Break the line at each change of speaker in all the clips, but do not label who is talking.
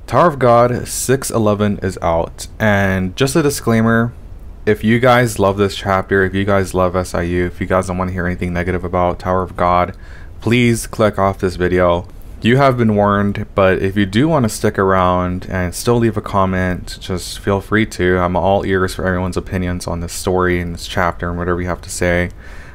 Tower of God 611 is out, and just a disclaimer, if you guys love this chapter, if you guys love SIU, if you guys don't want to hear anything negative about Tower of God, please click off this video. You have been warned, but if you do want to stick around and still leave a comment, just feel free to. I'm all ears for everyone's opinions on this story and this chapter and whatever you have to say.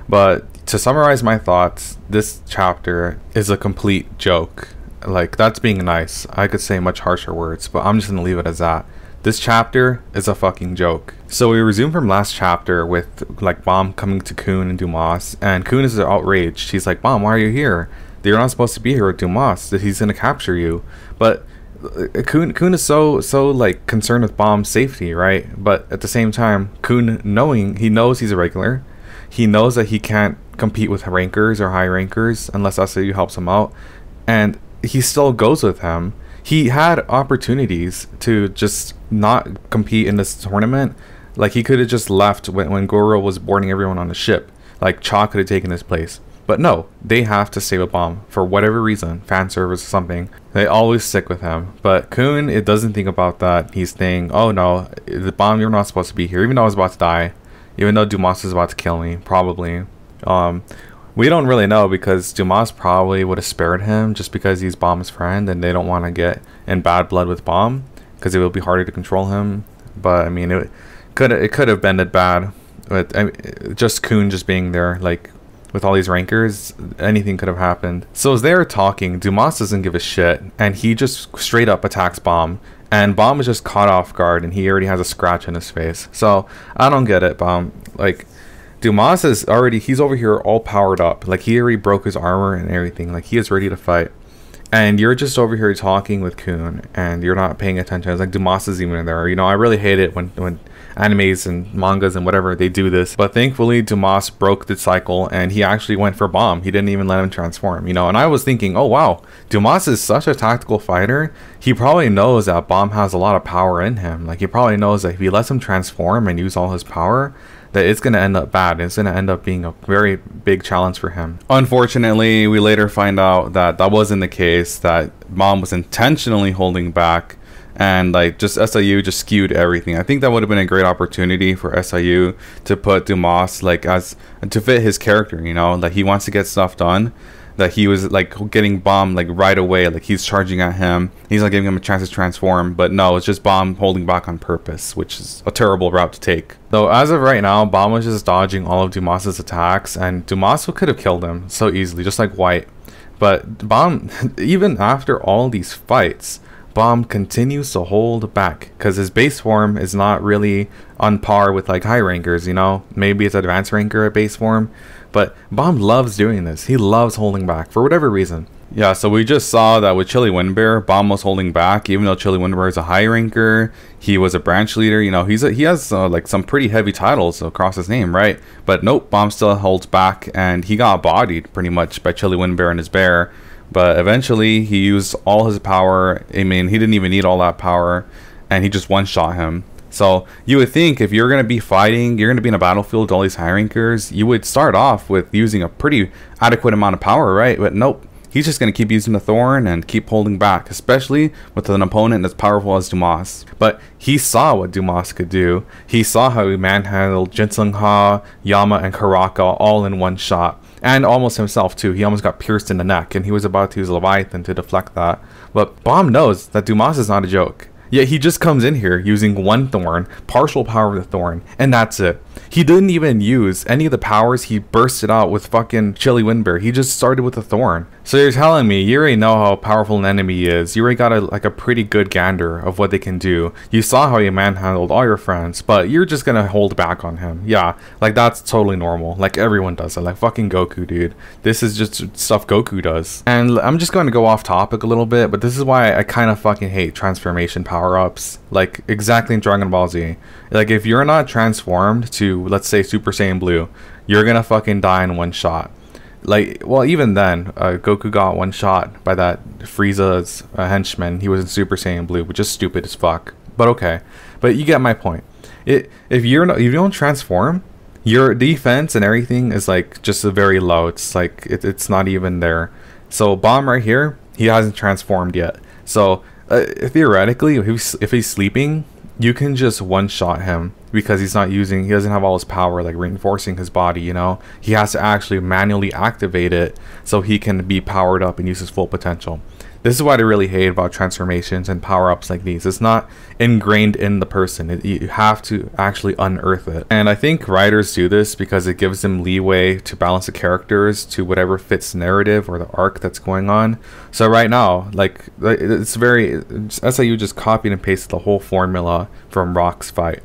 But to summarize my thoughts, this chapter is a complete joke. Like, that's being nice. I could say much harsher words, but I'm just gonna leave it as that. This chapter is a fucking joke. So we resume from last chapter with like Bam coming to Khun and Dumas, and Khun is outraged. She's like, Bam, why are you here? You're not supposed to be here with Dumas. That he's gonna capture you. But Khun is so like concerned with Bam's safety, right? But at the same time, Khun he knows he's a regular. He knows that he can't compete with rankers or high rankers unless SIU helps him out, and he still goes with him. He had opportunities to just not compete in this tournament. Like, he could have just left when Goro was boarding everyone on the ship. Like, Cha could have taken his place. But no, they have to stay with Bam for whatever reason, fan service or something. They always stick with him. But Khun, it doesn't think about that. He's thinking, oh no, the Bam, you're not supposed to be here. Even though I was about to die, even though Dumas is about to kill me, probably. We don't really know, because Dumas probably would have spared him just because he's Bam's friend and they don't want to get in bad blood with Bam because it will be harder to control him. But I mean, it could have ended bad with just Khun just being there. Like, with all these rankers, anything could have happened. So as they're talking, Dumas doesn't give a shit and he just straight up attacks Bam. And Bam is just caught off guard and he already has a scratch in his face. So I don't get it, Bam. Like, Dumas is he's over here all powered up. Like, he already broke his armor and everything. Like, he is ready to fight. And you're just over here talking with Khun and you're not paying attention. It's like Dumas is even in there. You know, I really hate it when animes and mangas and whatever, they do this. But thankfully, Dumas broke the cycle and he actually went for Bam. He didn't even let him transform, you know. And I was thinking, oh wow, Dumas is such a tactical fighter. He probably knows that Bam has a lot of power in him. Like, he probably knows that if he lets him transform and use all his power, that it's going to end up bad. It's going to end up being a very big challenge for him. Unfortunately, we later find out that that wasn't the case, that Bam was intentionally holding back, and like, just SIU just skewed everything. I think that would have been a great opportunity for SIU to put Dumas like as to fit his character, you know, like he wants to get stuff done, that he was like getting Bam like right away, like he's charging at him, he's like giving him a chance to transform. But no, it's just Bam holding back on purpose, which is a terrible route to take. Though as of right now, Bam was just dodging all of Dumas's attacks, and Dumas could have killed him so easily, just like White. But Bam, even after all these fights, Bam continues to hold back because his base form is not really on par with like high rankers, you know. Maybe it's advanced ranker at base form, but Bam loves doing this. He loves holding back for whatever reason. Yeah, so we just saw that with Chili Windbear, Bam was holding back, even though Chili Windbear is a high ranker. He was a branch leader, you know. He has like some pretty heavy titles across his name, right? But nope, Bam still holds back, and he got bodied pretty much by Chili Windbear and his bear. But eventually, he used all his power. I mean, he didn't even need all that power, and he just one-shot him. So you would think if you're going to be fighting, you're going to be in a battlefield with all these high rankers, you would start off with using a pretty adequate amount of power, right? But nope, he's just going to keep using the Thorn and keep holding back, especially with an opponent as powerful as Dumas. But he saw what Dumas could do. He saw how he manhandled Jin Ha, Yama, and Karaka all in one shot. And almost himself too. He almost got pierced in the neck, and he was about to use Leviathan to deflect that. But Bam knows that Dumas is not a joke. Yet he just comes in here using one Thorn, partial power of the Thorn, and that's it. He didn't even use any of the powers he bursted out with fucking Chili Windbear. He just started with a Thorn. So you're telling me you already know how powerful an enemy is. You already got a pretty good gander of what they can do. You saw how he manhandled all your friends, but you're just gonna hold back on him. Yeah, like that's totally normal. Like everyone does it. Like fucking Goku, dude. This is just stuff Goku does. And I'm just going to go off topic a little bit, but this is why I kind of fucking hate transformation power-ups. Like exactly in Dragon Ball Z. Like if you're not transformed to, let's say, Super Saiyan Blue, you're gonna fucking die in one shot. Like, well, even then, Goku got one shot by that Frieza's henchman. He was in Super Saiyan Blue, which is stupid as fuck. But okay, but you get my point. If you don't transform, your defense and everything is like just very low. It's like it's not even there. So Bam right here, he hasn't transformed yet. So Theoretically, if he's sleeping, you can just one-shot him because he doesn't have all his power like reinforcing his body, you know. He has to actually manually activate it so he can be powered up and use his full potential. This is what I really hate about transformations and power-ups like these. It's not ingrained in the person. You have to actually unearth it. And I think writers do this because it gives them leeway to balance the characters to whatever fits narrative or the arc that's going on. So right now, like, it's SIU just copied and pasted the whole formula from Rock's fight.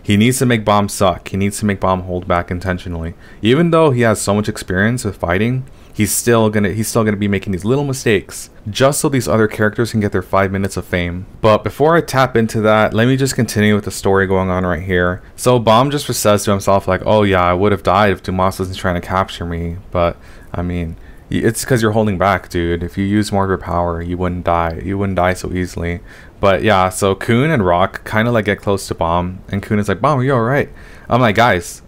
He needs to make Bomb suck. He needs to make Bomb hold back intentionally. Even though he has so much experience with fighting, he's still gonna be making these little mistakes just so these other characters can get their 5 minutes of fame. But before I tap into that, let me just continue with the story going on right here. So Bomb just says to himself like, oh yeah, I would have died if Dumas wasn't trying to capture me. But I mean, it's because you're holding back, dude. If you use more of your power, you wouldn't die. You wouldn't die so easily. But yeah, so Khun and Rock kind of like get close to Bomb, and Khun is like, Bomb, are you alright? I'm like, guys,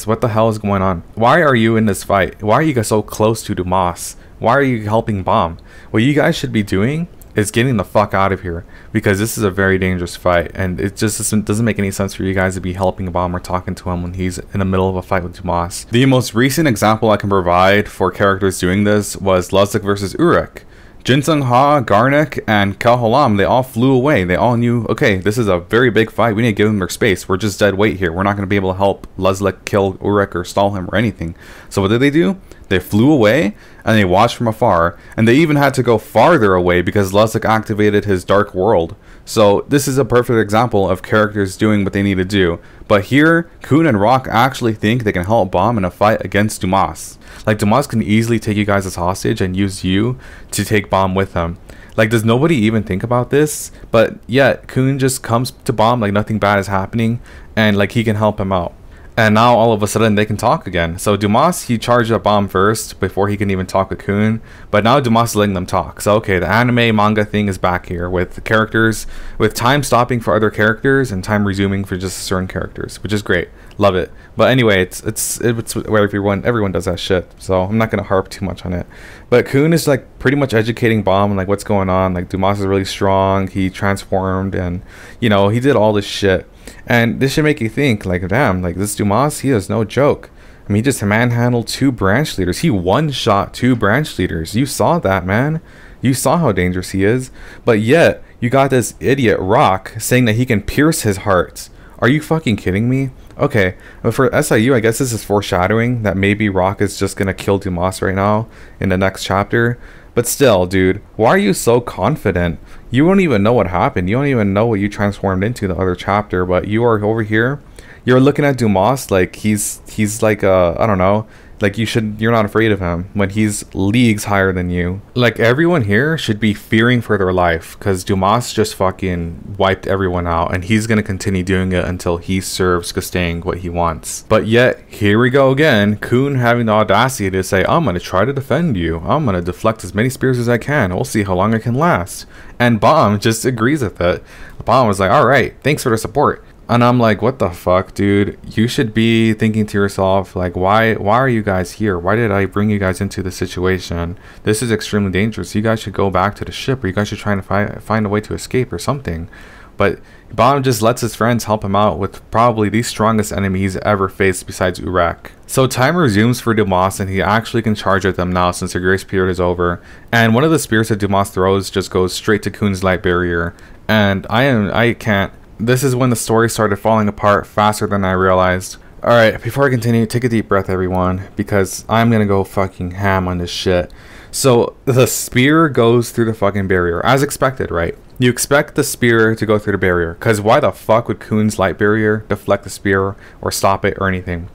what the hell is going on? Why are you in this fight? Why are you guys so close to Dumas? Why are you helping Bomb? What you guys should be doing is getting the fuck out of here, because this is a very dangerous fight, and it just doesn't make any sense for you guys to be helping Bomb or talking to him when he's in the middle of a fight with Dumas. The most recent example I can provide for characters doing this was Lustig versus Uruk. Jin Sung-ha, Garnek, and Kal Halam, they all flew away. They all knew, okay, this is a very big fight. We need to give them their space. We're just dead weight here. We're not going to be able to help Lustig kill Uruk or stall him or anything. So what did they do? They flew away and they watched from afar. And they even had to go farther away because Lustig activated his dark world. So this is a perfect example of characters doing what they need to do. But here, Khun and Rock actually think they can help Bomb in a fight against Dumas. Like, Dumas can easily take you guys as hostage and use you to take Bomb with him. Like, does nobody even think about this? But yet, Khun just comes to Bomb like nothing bad is happening, and like he can help him out. And now all of a sudden they can talk again. So Dumas, he charged up Bomb first before he can even talk with Khun. But now Dumas is letting them talk. So okay, the anime manga thing is back here with the characters, with time stopping for other characters and time resuming for just certain characters, which is great. Love it. But anyway, it's where everyone does that shit. So I'm not gonna harp too much on it. But Khun is like pretty much educating Bomb on like what's going on. Like, Dumas is really strong. He transformed, and you know, he did all this shit. And this should make you think, like, damn, like, this Dumas, he is no joke. I mean, he just manhandled 2 branch leaders. He one-shot 2 branch leaders. You saw that, man. You saw how dangerous he is. But yet, you got this idiot Rock saying that he can pierce his heart. Are you fucking kidding me? Okay, but for SIU, I guess this is foreshadowing that maybe Rock is just gonna kill Dumas right now in the next chapter. But still, dude, why are you so confident? You don't even know what happened. You don't even know what you transformed into the other chapter. But you are over here. You're looking at Dumas like he's like I don't know. Like, you're not afraid of him when he's leagues higher than you. Like, everyone here should be fearing for their life, because Dumas just fucking wiped everyone out, and he's gonna continue doing it until he serves Gastang what he wants. But yet, here we go again, Khun having the audacity to say, I'm gonna try to defend you. I'm gonna deflect as many spears as I can. We'll see how long I can last. And Bomb just agrees with it. Bomb was like, alright, thanks for the support. And I'm like, what the fuck, dude? You should be thinking to yourself, like, why are you guys here? Why did I bring you guys into this situation? This is extremely dangerous. You guys should go back to the ship, or you guys should try to find a way to escape or something. But Bomb just lets his friends help him out with probably the strongest enemy he's ever faced besides Uruk. So time resumes for Dumas, and he actually can charge at them now since the grace period is over. And one of the spears that Dumas throws just goes straight to Khun's light barrier. And I can't. This is when the story started falling apart faster than I realized. Alright, before I continue, take a deep breath, everyone, because I'm gonna go fucking ham on this shit. So, the spear goes through the fucking barrier, as expected, right? You expect the spear to go through the barrier, because why the fuck would Khun's light barrier deflect the spear or stop it or anything?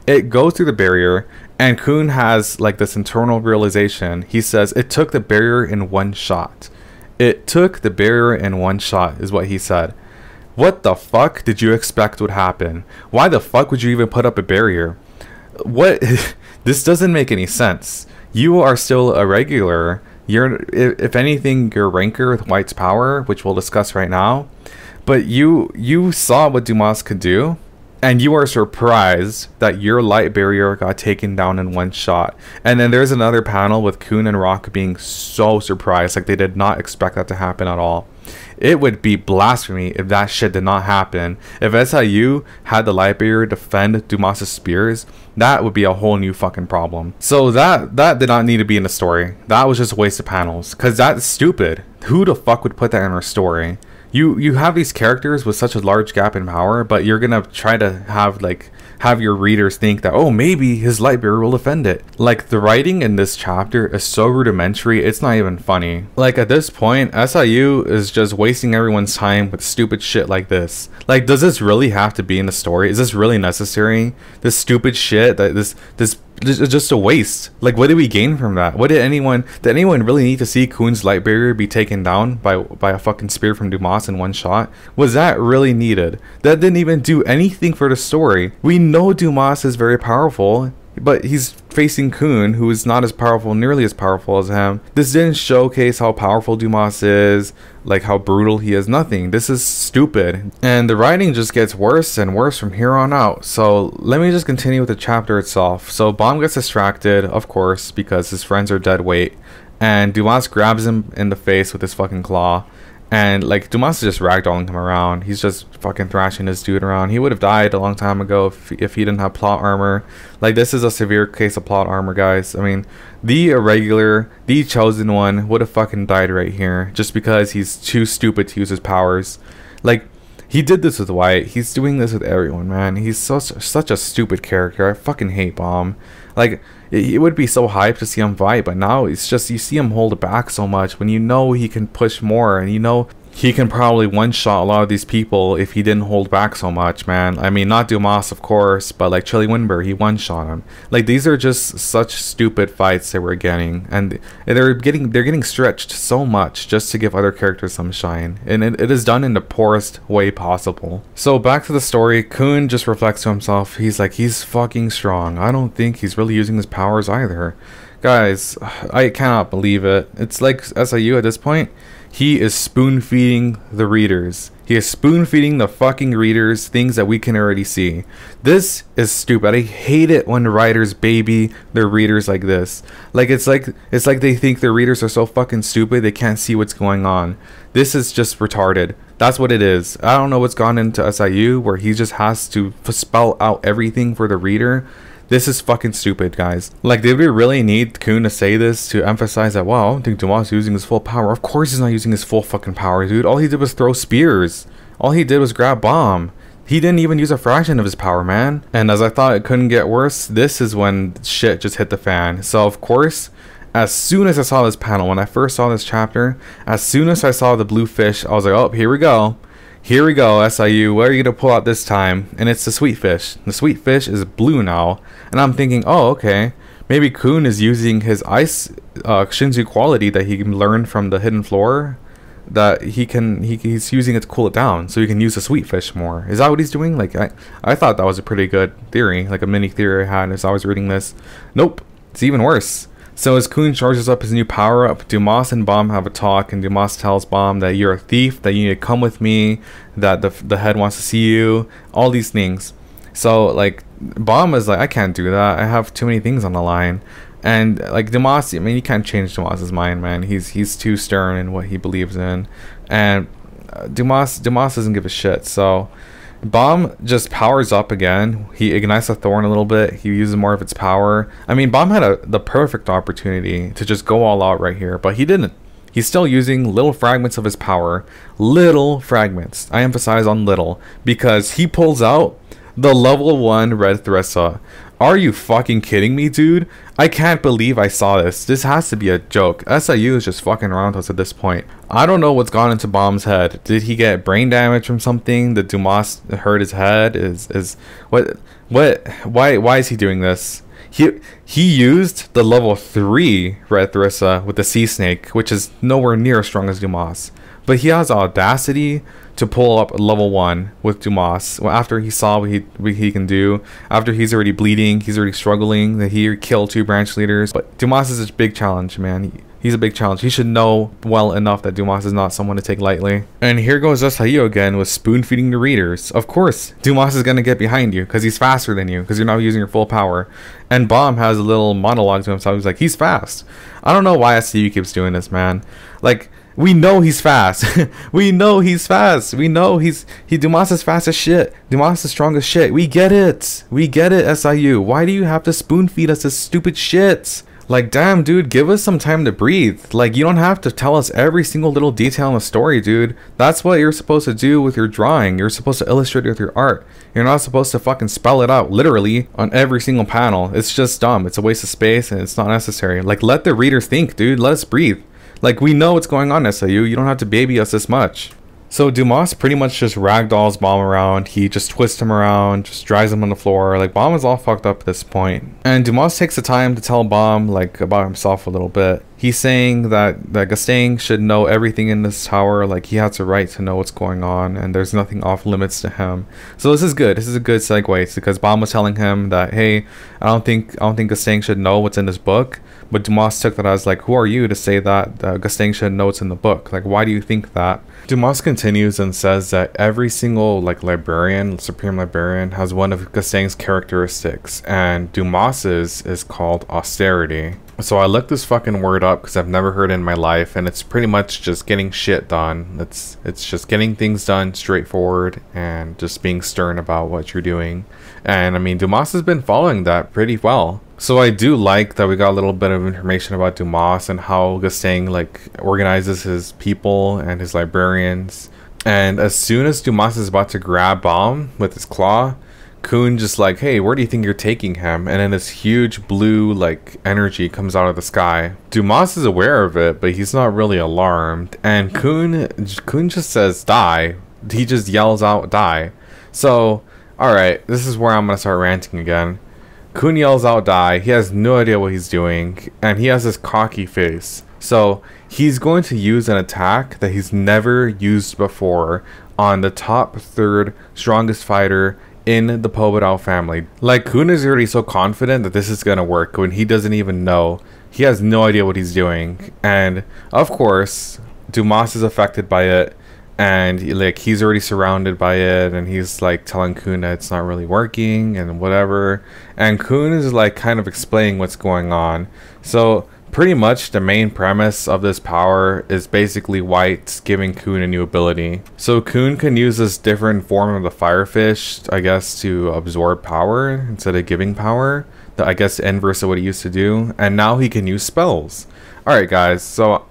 It goes through the barrier, and Khun has like this internal realization. He says, it took the barrier in one shot. It took the barrier in one shot, is what he said. What the fuck did you expect would happen? Why the fuck would you even put up a barrier? What? This doesn't make any sense. You are still a regular. You're, if anything, you're ranker with White's power, which we'll discuss right now. But you saw what Dumas could do. and you are surprised that your light barrier got taken down in one shot. And then there's another panel with Khun and Rock being so surprised, like they did not expect that to happen at all. It would be blasphemy if that shit did not happen. If SIU had the light barrier defend Dumas's spears, that would be a whole new fucking problem. So that did not need to be in the story. That was just a waste of panels, because that's stupid. Who the fuck would put that in our story? You have these characters with such a large gap in power, but you're gonna try to have your readers think that, oh, maybe his light barrier will defend it. Like, the writing in this chapter is so rudimentary, it's not even funny. Like, at this point, SIU is just wasting everyone's time with stupid shit like this. Like, does this really have to be in the story? Is this really necessary? This stupid shit, that this is just a waste. Like, what did we gain from that? What did anyone really need to see Khun's light barrier be taken down by a fucking spear from Dumas in one shot? Was that really needed? That didn't even do anything for the story. We know Dumas is very powerful, but he's facing Khun, who is not as powerful, nearly as powerful as him. This didn't showcase how powerful Dumas is, like how brutal he is. Nothing. This is stupid. And the writing just gets worse and worse from here on out. So let me just continue with the chapter itself. So Bomb gets distracted, of course, because his friends are dead weight. And Dumas grabs him in the face with his fucking claw. And like, Dumas is just ragdolling him around. He's just fucking thrashing this dude around. He would have died a long time ago if he didn't have plot armor. Like, this is a severe case of plot armor, guys. I mean, the irregular, the chosen one would have fucking died right here, just because he's too stupid to use his powers. Like, he did this with White. He's doing this with everyone, man. He's such a stupid character. I fucking hate Bomb. Like, it would be so hyped to see him fight, but now it's just, you see him hold back so much when you know he can push more, and you know he can probably one-shot a lot of these people if he didn't hold back so much, man. I mean, not Dumas, of course, but like Chili Winber, he one-shot him. Like, these are just such stupid fights that we're getting, and they're getting stretched so much just to give other characters some shine, and it is done in the poorest way possible. So back to the story, Khun just reflects to himself. He's like, he's fucking strong. I don't think he's really using his powers either. Guys, I cannot believe it. It's like SIU at this point. He is spoon-feeding the readers. He is spoon-feeding the fucking readers things that we can already see. This is stupid. I hate it when writers baby their readers like this. Like, it's like they think their readers are so fucking stupid they can't see what's going on. This is just retarded. That's what it is. I don't know what's gone into SIU where he just has to spell out everything for the reader. This is fucking stupid, guys. Like, did we really need Khun to say this to emphasize that, wow, I don't think Dumas is using his full power? Of course he's not using his full fucking power, dude. All he did was throw spears. All he did was grab Bomb. He didn't even use a fraction of his power, man. And as I thought it couldn't get worse, this is when shit just hit the fan. So, of course, as soon as I saw this panel, when I first saw this chapter, as soon as I saw the blue fish, I was like, oh, here we go. Here we go, SIU. What are you going to pull out this time? And it's the sweet fish. The sweet fish is blue now. And I'm thinking, oh, okay. Maybe Khun is using his ice Shinzu quality that he learned from the hidden floor. That he's using it to cool it down. So he can use the sweet fish more. Is that what he's doing? Like, I thought that was a pretty good theory. Like a mini theory I had as I was reading this. Nope. It's even worse. So as Khun charges up his new power-up, Dumas and Bomb have a talk, and Dumas tells Bomb that you're a thief, that you need to come with me, that the head wants to see you, all these things. So, like, Bomb is like, I can't do that, I have too many things on the line. And, like, Dumas, I mean, you can't change Dumas's mind, man. He's too stern in what he believes in. And Dumas doesn't give a shit, so Bomb just powers up again. He ignites the thorn a little bit. He uses more of its power. I mean, Bomb had the perfect opportunity to just go all out right here, but he didn't. He's still using little fragments of his power. Little fragments. I emphasize on little, because he pulls out the level 1 Red Thrissa. Are you fucking kidding me, dude? I can't believe I saw this. This has to be a joke. SIU is just fucking around with us at this point. I don't know what's gone into Bomb's head. Did he get brain damage from something? Did Dumas hurt his head? Why is he doing this? He used the level 3 Red Thrissa with the Sea Snake, which is nowhere near as strong as Dumas. But he has the audacity to pull up level 1 with Dumas after he saw what he can do, after he's already bleeding, he's already struggling, that he killed 2 branch leaders. But Dumas is a big challenge, man. He's a big challenge. He should know well enough that Dumas is not someone to take lightly. And here goes SIU again with spoon feeding the readers. Of course, Dumas is going to get behind you because he's faster than you, because you're not using your full power. And Bomb has a little monologue to himself. He's like, he's fast. I don't know why SIU keeps doing this, man. Like, we know he's fast. We know he's fast. We know Dumas is fast as shit. Dumas is strong as shit. We get it. We get it, SIU. Why do you have to spoon feed us this stupid shit? Like, damn, dude, give us some time to breathe. Like, you don't have to tell us every single little detail in the story, dude. That's what you're supposed to do with your drawing. You're supposed to illustrate it with your art. You're not supposed to fucking spell it out literally on every single panel. It's just dumb. It's a waste of space and it's not necessary. Like, let the readers think, dude. Let us breathe. Like, we know what's going on, SIU. You don't have to baby us this much. So Dumas pretty much just ragdolls Bomb around. He just twists him around, just drives him on the floor. Like, Bomb is all fucked up at this point. And Dumas takes the time to tell Bomb, like, about himself a little bit. He's saying that Gastang should know everything in this tower. Like, he has a right to know what's going on, and there's nothing off limits to him. So this is good. This is a good segue, because Bomb was telling him that, hey, I don't think Gastang should know what's in this book. But Dumas took that as like, who are you to say that Gastang should know what's in the book? Like, why do you think that? Dumas continues and says that every single like librarian, supreme librarian, has one of Gastang's characteristics, and Dumas's is called austerity. So I looked this fucking word up because I've never heard it in my life, and it's pretty much just getting shit done. It's just getting things done straightforward and just being stern about what you're doing. And I mean, Dumas has been following that pretty well. So I do like that we got a little bit of information about Dumas and how Gastang like organizes his people and his librarians. And as soon as Dumas is about to grab Bomb with his claw, Khun just like, hey, where do you think you're taking him? And then this huge blue like energy comes out of the sky. Dumas is aware of it, but he's not really alarmed. And Khun just says, die. He just yells out, die. So, alright, this is where I'm gonna start ranting again. Khun yells out, die. He has no idea what he's doing, and he has this cocky face. So he's going to use an attack that he's never used before on the top third strongest fighter in the Pobedao family. Like, Khun is already so confident that this is gonna work when he doesn't even know. He has no idea what he's doing. And of course, Dumas is affected by it. And like, he's already surrounded by it, and he's like telling Khun that it's not really working and whatever. And Khun is like kind of explaining what's going on. So pretty much the main premise of this power is basically White giving Khun a new ability. So Khun can use this different form of the firefish, I guess, to absorb power instead of giving power. I guess the inverse of what he used to do. And now he can use spells. Alright guys, so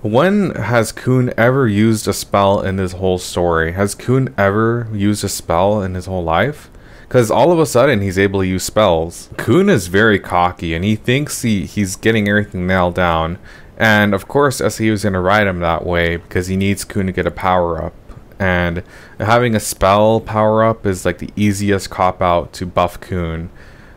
when has Khun ever used a spell in this whole story? Has Khun ever used a spell in his whole life? Because all of a sudden he's able to use spells. Khun is very cocky and he thinks he's getting everything nailed down. And of course SIU is going to ride him that way because he needs Khun to get a power up. And having a spell power up is like the easiest cop out to buff Khun.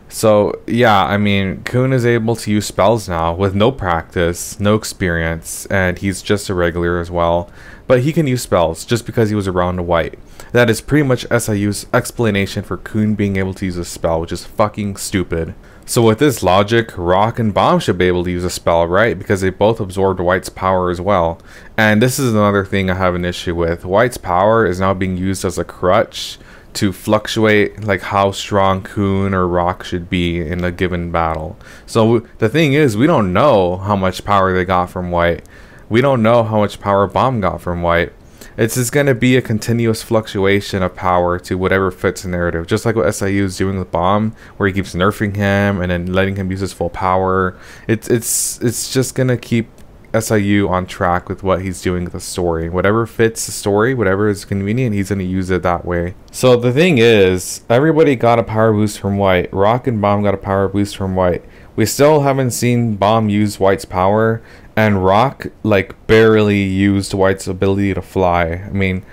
So yeah, I mean, Khun is able to use spells now with no practice, no experience, and he's just a regular as well. But he can use spells just because he was around a White. That is pretty much SIU's explanation for Khun being able to use a spell, which is fucking stupid. So with this logic, Rock and Bomb should be able to use a spell, right? Because they both absorbed White's power as well. And this is another thing I have an issue with. White's power is now being used as a crutch to fluctuate like how strong Khun or Rock should be in a given battle. So the thing is, we don't know how much power they got from White. We don't know how much power Bomb got from White. It's just going to be a continuous fluctuation of power to whatever fits the narrative. Just like what SIU is doing with Bomb, where he keeps nerfing him and then letting him use his full power. It's just going to keep SIU on track with what he's doing with the story. Whatever fits the story, whatever is convenient, he's going to use it that way. So the thing is, everybody got a power boost from White. Rock and Bomb got a power boost from White. We still haven't seen Bomb use White's power, and Rock like barely used White's ability to fly. I mean,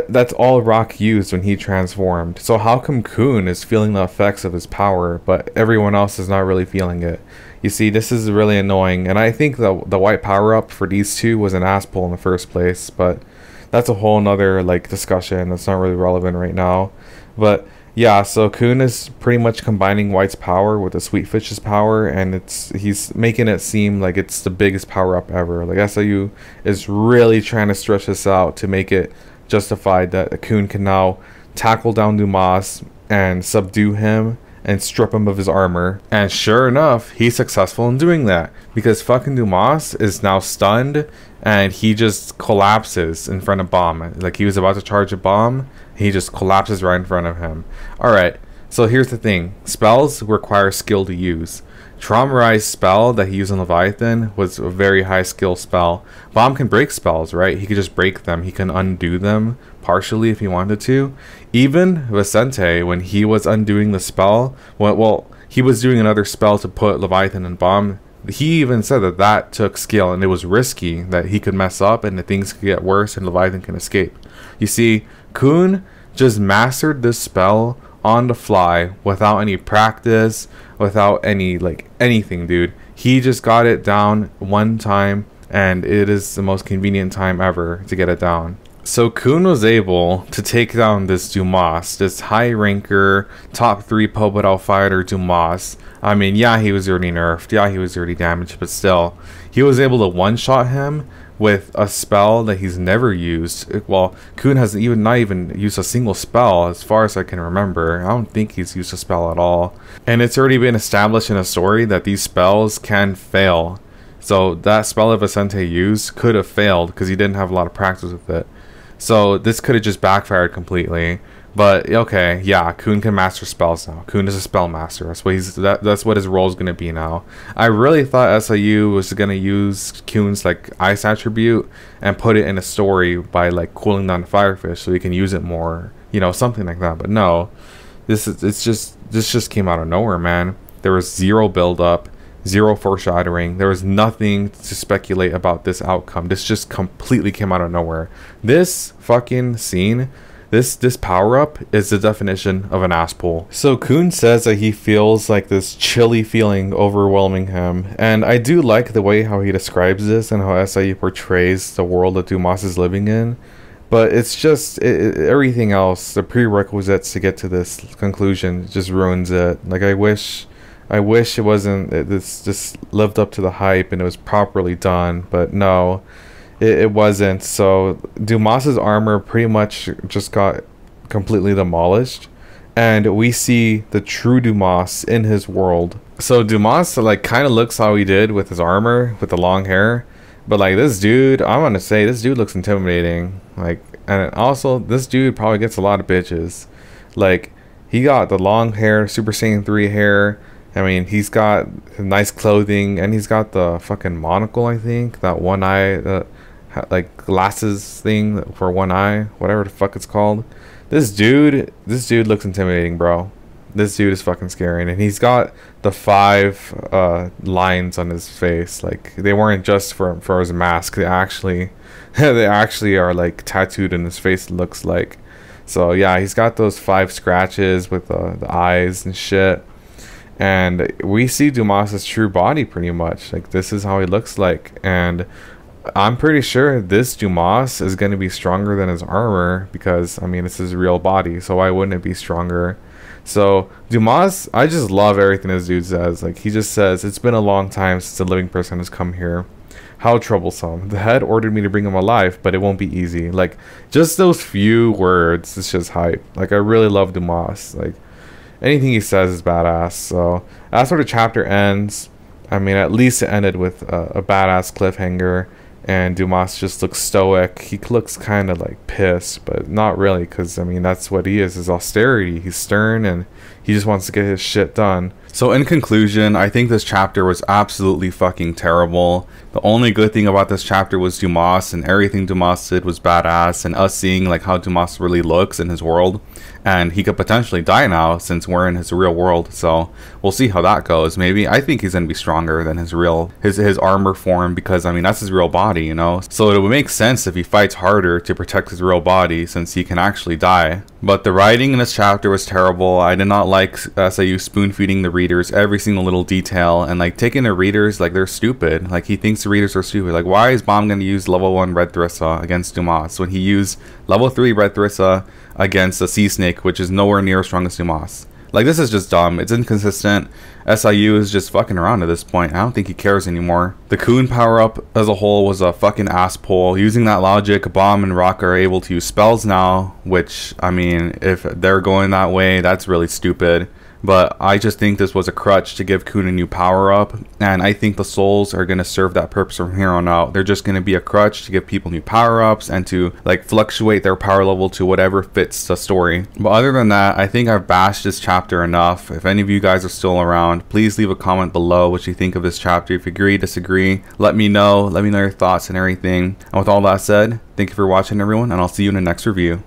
that's all Rock used when he transformed. So how come Khun is feeling the effects of his power, but everyone else is not really feeling it? You see, this is really annoying, and I think the White power-up for these two was an ass pull in the first place, but that's a whole nother like discussion that's not really relevant right now. But Yeah, so Khun is pretty much combining White's power with the Sweet Fish's power, and he's making it seem like it's the biggest power up ever. Like SIU is really trying to stretch this out to make it justified that Khun can now tackle down Dumas and subdue him and strip him of his armor. And sure enough, he's successful in doing that because fucking Dumas is now stunned and he just collapses in front of Bomb. Like he was about to charge a bomb, he just collapses right in front of him. Alright, so here's the thing. Spells require skill to use. Traumarized spell that he used on Leviathan was a very high skill spell. Bomb can break spells, right? He could just break them. He can undo them partially if he wanted to. Even Vicente, when he was undoing the spell, well, he was doing another spell to put Leviathan in Bomb. He even said that that took skill and it was risky, that he could mess up and that things could get worse and Leviathan can escape. You see, Khun just mastered this spell on the fly without any practice, without any anything, dude. He just got it down one time and it is the most convenient time ever to get it down. So Khun was able to take down this Dumas, this high ranker, top 3 Pobedal fighter Dumas. I mean, yeah, he was already nerfed, yeah, he was already damaged, but still, he was able to one-shot him with a spell that he's never used. Well, Khun has not even used a single spell as far as I can remember. I don't think he's used a spell at all. And it's already been established in a story that these spells can fail. So that spell that Vicente used could have failed because he didn't have a lot of practice with it. So this could have just backfired completely. But okay, yeah, Khun can master spells now. Khun is a spell master. That's what his role is gonna be now. I really thought SIU was gonna use Khun's ice attribute and put it in a story by cooling down the Firefish so he can use it more, something like that. But no, this just came out of nowhere, man. There was zero build up, zero foreshadowing. There was nothing to speculate about this outcome. This just completely came out of nowhere. This fucking scene. This power-up is the definition of an ass pull. So Khun says that he feels like this chilly feeling overwhelming him. And I do like the way how he describes this and how SIU portrays the world that Dumas is living in. But it's just, everything else, the prerequisites to get to this conclusion just ruins it. I wish it wasn't, this just lived up to the hype and it was properly done. But no. It wasn't. So Dumas's armor pretty much just got completely demolished, and we see the true Dumas in his world. So Dumas kind of looks how he did with his armor with the long hair, but this dude, I'm gonna say this dude looks intimidating. And also this dude probably gets a lot of bitches. He got the long hair, Super Saiyan 3 hair. I mean, he's got nice clothing and he's got the fucking monocle, I think, that one eye, glasses thing for one eye, whatever the fuck it's called. This dude looks intimidating, bro. This dude is fucking scary, and he's got the 5 lines on his face. They weren't just for his mask. They actually are tattooed in his face, it looks like. So yeah, he's got those 5 scratches with the eyes and shit. And we see Dumas's true body pretty much. This is how he looks like, and I'm pretty sure this Dumas is going to be stronger than his armor because, I mean, it's his real body, so why wouldn't it be stronger? So, Dumas, I just love everything this dude says. He just says, "It's been a long time since a living person has come here. How troublesome. The head ordered me to bring him alive, but it won't be easy." Just those few words, it's just hype. I really love Dumas. Anything he says is badass. So, that's where the chapter ends. I mean, at least it ended with a badass cliffhanger. And Dumas just looks stoic. He looks kind of pissed, but not really, because I mean that's what he is austerity. He's stern and he just wants to get his shit done. So in conclusion, I think this chapter was absolutely fucking terrible. The only good thing about this chapter was Dumas, and everything Dumas did was badass, and us seeing how Dumas really looks in his world. And he could potentially die now since we're in his real world, so we'll see how that goes. Maybe I think he's gonna be stronger than his armor form, because I mean that's his real body, so it would make sense if he fights harder to protect his real body, since he can actually die. But the writing in this chapter was terrible. I did not like SIU spoon feeding the readers every single little detail, and like taking the readers like they're stupid. Like he thinks the readers are stupid. Like why is Bomb gonna use level 1 Red Thrissa against Dumas when he used level 3 Red Thrissa against a Sea Snake, which is nowhere near as strong as Dumas? Like this is just dumb. It's inconsistent. SIU is just fucking around at this point. I don't think he cares anymore. The Kun power up as a whole was a fucking ass pull. Using that logic, Bomb and Rock are able to use spells now, which, I mean, if they're going that way, that's really stupid. But I just think this was a crutch to give Kun a new power up, and I think the souls are going to serve that purpose from here on out. They're just going to be a crutch to give people new power ups and to like fluctuate their power level to whatever fits the story. But other than that, I think I've bashed this chapter enough. If any of you guys are still around, please leave a comment below what you think of this chapter. If you agree, disagree, let me know your thoughts and everything. And with all that said, thank you for watching, everyone, and I'll see you in the next review.